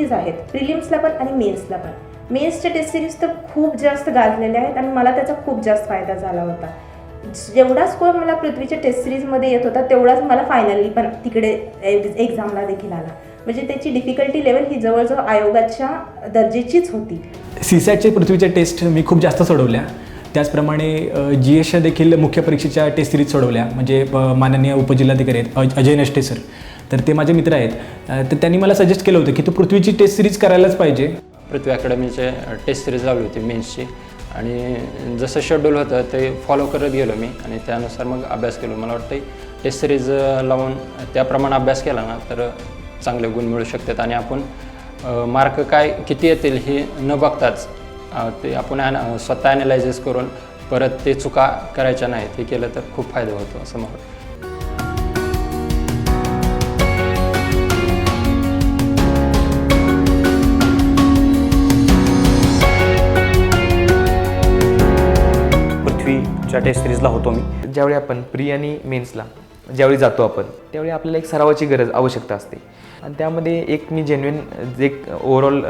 Series आहेत, प्रिलिम्सला पण आणि मेन्सला पण. मेन्सच्या टेस्ट सिरीज तर खूप जास्त गाजलेल्या आहेत आणि मला त्याचा खूप जास्त फायदा झाला होता. जेवढा स्कोअर मला पृथ्वीच्या टेस्ट सिरीजमध्ये येत होता तेवढाच मला फायनली पण तिकडे एक्झामला देखील आला. म्हणजे त्याची डिफिकल्टी लेवल ही जवळजवळ आयोगाच्या दर्जेचीच होती. सीसॅटचे पृथ्वीच्या टेस्ट मी खूप जास्त सोडवल्या. त्याचप्रमाणे GSच्या देखील मुख्य परीक्षेच्या टेस्ट सिरीज सोडवल्या. म्हणजे माननीय उपजिल्हाधिकारी आहेत अजय नष्टे सर, तर ते माझे मित्र आहेत. तर त्यांनी मला सजेस्ट केलं होतं की तू पृथ्वीची टेस्ट सिरीज करायलाच पाहिजे. पृथ्वी अकॅडमीचे टेस्ट सिरीज लावली होती मेन्सची आणि जसं शेड्यूल होतं ते फॉलो करत गेलो मी आणि त्यानुसार मग अभ्यास केलो. मला वाटतं टेस्ट सिरीज लावून त्याप्रमाणे अभ्यास केला ना तर चांगले गुण मिळू शकतात आणि आपण मार्क काय किती येतील हे न बघताच ते आपण स्वतः ॲनालायझिस करून परत ते चुका करायच्या नाहीत, हे केलं तर खूप फायदा होतो असं मला वाटतं. पृथ्वीच्या टेस्ट सिरीजला होतो मी. ज्यावेळी आपण प्री आणि मेन्सला ज्यावेळी जातो आपण त्यावेळी आपल्याला एक सरावाची आवश्यकता असते आणि त्यामध्ये एक मी जेन्युइन एक ओव्हरऑल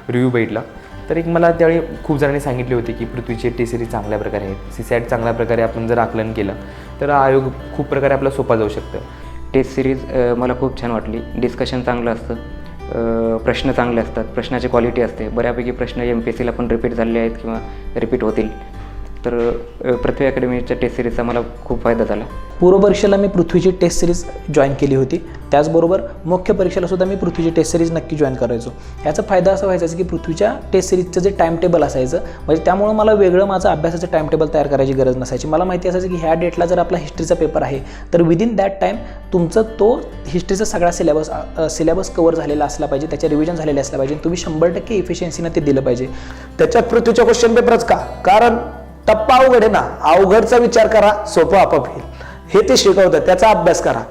रिव्ह्यू बघितला. तर एक मला त्यावेळी खूप जणांनी सांगितले होते की पृथ्वीचे टेस्ट सिरीज चांगल्या प्रकारे आहेत, सीसॅट चांगल्या प्रकारे आपण जर आकलन केलं तर आयोग खूप प्रकारे आपला सोपा जाऊ शकतं. टेस्ट सिरीज मला खूप छान वाटली. डिस्कशन चांगलं असतं, प्रश्न चांगले असतात, प्रश्नाची क्वालिटी असते. बऱ्यापैकी प्रश्न MPSCला पण रिपीट झालेले आहेत किंवा रिपीट होतील. तर पृथ्वी अकॅडमीच्या टेस्ट सिरीजचा मला खूप फायदा झाला. पूर्व परीक्षेला मी पृथ्वीची टेस्ट सिरीज जॉईन केली होती. त्याचबरोबर मुख्य परीक्षेला सुद्धा मी पृथ्वीची टेस्ट सिरीज नक्की जॉईन करायचो. याचा फायदा असा व्हायचा की पृथ्वीच्या टेस्ट सिरीजचं जे टाईम टेबल असायचं, म्हणजे त्यामुळं मला वेगळं माझं अभ्यासाचं टाईम टेबल तयार करायची गरज नसायची. मला माहिती असायचं की ह्या डेटला जर आपला हिस्ट्रीचा पेपर आहे तर विदिन दॅट टाईम तुमचं तो हिस्ट्रीचा सगळा सिलेबस कव्हर झालेला असला पाहिजे, त्याच्या रिव्हिजन झालेले असलं पाहिजे, तुम्ही 100% इफिशियन्सीनं ते दिलं पाहिजे. त्याच्यात पृथ्वीच्या क्वेश्चन पेपरच का? कारण टप्पा अवघड आहे ना, अवघडचा विचार करा, सोपं आपोआप येईल. हे ते शिकवतात, त्याचा अभ्यास करा.